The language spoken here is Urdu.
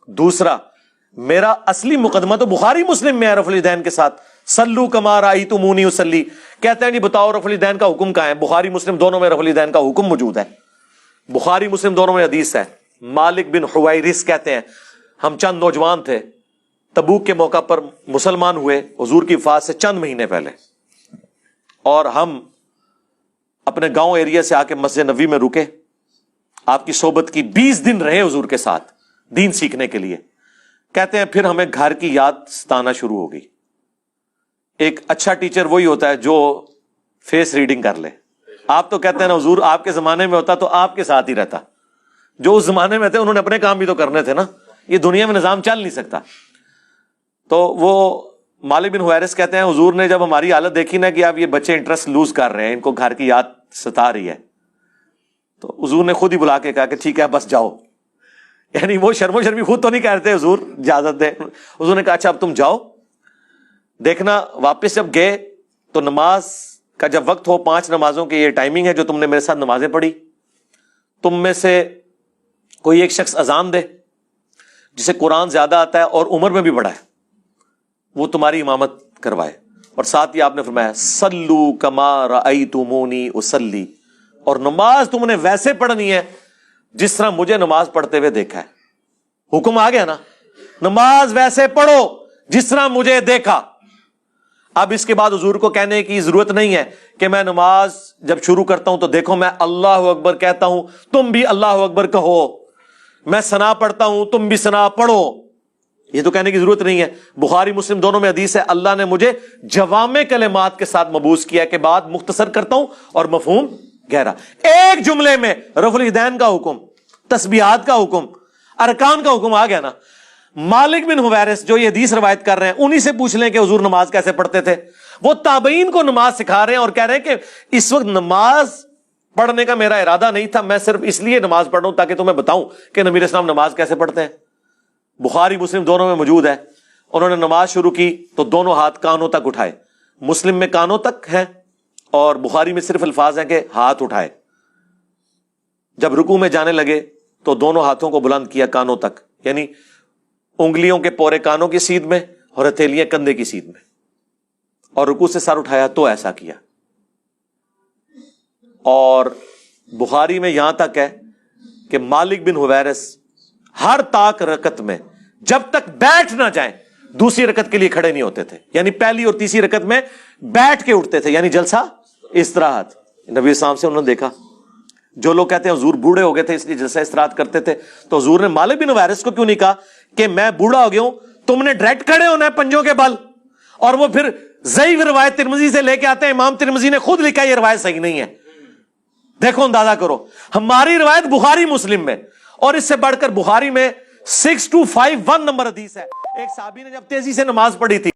دوسرا میرا اصلی مقدمہ تو بخاری مسلم میں ہے رفع الیدین کے ساتھ، صلو کما رأیتمونی اصلی. کہتے ہیں نہیں بتاؤ رفع الیدین کا حکم کہاں ہے؟ بخاری مسلم دونوں میں رفع الیدین کا حکم موجود ہے. بخاری مسلم دونوں میں حدیث ہے. مالک بن حویرث کہتے ہیں ہم چند نوجوان تھے، تبوک کے موقع پر مسلمان ہوئے حضور کی وفات سے چند مہینے پہلے، اور ہم اپنے گاؤں ایریا سے آ کے مسجد نبوی میں رکے، آپ کی صحبت کی، 20 دن رہے حضور کے ساتھ دین سیکھنے کے لیے. کہتے ہیں پھر ہمیں گھر کی یاد ستانا شروع ہو گئی. ایک اچھا ٹیچر وہی ہوتا ہے جو فیس ریڈنگ کر لے. آپ تو کہتے ہیں نا حضور آپ کے زمانے میں ہوتا تو آپ کے ساتھ ہی رہتا. جو اس زمانے میں تھے انہوں نے اپنے کام بھی تو کرنے تھے نا، یہ دنیا میں نظام چل نہیں سکتا. تو وہ مالک بن حویرث کہتے ہیں حضور نے جب ہماری حالت دیکھی نا کہ آپ یہ بچے انٹرسٹ لوز کر رہے ہیں، ان کو گھر کی یاد ستا رہی ہے، تو حضور نے خود ہی بلا کے کہا کہ ٹھیک ہے بس جاؤ. یعنی وہ شرم و شرمی خود تو نہیں کہتے حضور اجازت دے. حضور نے کہا اچھا اب تم جاؤ. دیکھنا واپس جب گئے تو نماز کا جب وقت ہو، 5 نمازوں کی یہ ٹائمنگ ہے جو تم نے میرے ساتھ نمازیں پڑھی، تم میں سے کوئی ایک شخص اذان دے جسے قرآن زیادہ آتا ہے اور عمر میں بھی بڑا ہے، وہ تمہاری امامت کروائے. اور ساتھ ہی آپ نے فرمایا صلو کما رأیتمونی اصلی، اور نماز تم نے ویسے پڑھنی ہے جس طرح مجھے نماز پڑھتے ہوئے دیکھا ہے. حکم آ گیا نا، نماز ویسے پڑھو جس طرح مجھے دیکھا. اب اس کے بعد حضور کو کہنے کی ضرورت نہیں ہے کہ میں نماز جب شروع کرتا ہوں تو دیکھو میں اللہ اکبر کہتا ہوں تم بھی اللہ اکبر کہو، میں ثنا پڑھتا ہوں تم بھی ثنا پڑھو. یہ تو کہنے کی ضرورت نہیں ہے. بخاری مسلم دونوں میں حدیث ہے اللہ نے مجھے جوامع کلمات کے ساتھ مبعوث کیا کہ بات مختصر کرتا ہوں اور مفہوم گہرا. ایک جملے میں رفع الیدین کا حکم، تسبیحات کا حکم، ارکان کا حکم آ گیا نا. مالک بن حویرث جو یہ حدیث روایت کر رہے ہیں انہی سے پوچھ لیں کہ حضور نماز کیسے پڑھتے تھے. وہ تابعین کو نماز سکھا رہے ہیں اور کہہ رہے ہیں کہ اس وقت نماز پڑھنے کا میرا ارادہ نہیں تھا، میں صرف اس لیے نماز پڑھ رہا ہوں تاکہ تمہیں بتاؤں کہ نبی علیہ السلام نماز کیسے پڑھتے ہیں. بخاری مسلم دونوں میں موجود ہے. انہوں نے نماز شروع کی تو دونوں ہاتھ کانوں تک اٹھائے. مسلم میں کانوں تک ہیں اور بخاری میں صرف الفاظ ہیں کہ ہاتھ اٹھائے. جب رکوع میں جانے لگے تو دونوں ہاتھوں کو بلند کیا کانوں تک، یعنی انگلیوں کے پورے کانوں کی سیدھ میں اور ہتھیلیاں کندھے کی سیدھ میں، اور رکوع سے سر اٹھایا تو ایسا کیا. اور بخاری میں یہاں تک ہے کہ مالک بن حویرث ہر طاق رکعت میں جب تک بیٹھ نہ جائیں دوسری رکعت کے لیے کھڑے نہیں ہوتے تھے. یعنی پہلی اور تیسری رکعت میں بیٹھ کے اٹھتے تھے، یعنی جلسہ استراحت. نبی السلام سے انہوں نے دیکھا. جو لوگ کہتے ہیں حضور بوڑھے ہو گئے تھے اس لیے جلسہ استراحت کرتے تھے، تو حضور نے مالک بن حویرث کو کیوں نہیں کہا کہ میں بوڑھا ہو گیا ہوں، تم نے ڈائریکٹ کھڑے ہونا ہے پنجوں کے بل. اور وہ پھر ضعیف روایت ترمذی سے لے کے آتے ہیں، امام ترمذی نے خود لکھا یہ روایت صحیح نہیں ہے. دیکھو اندازہ کرو، ہماری روایت بخاری مسلم میں، اور اس سے بڑھ کر بخاری میں 6251 نمبر حدیث ہے. ایک صحابی نے جب تیزی سے نماز پڑھی تھی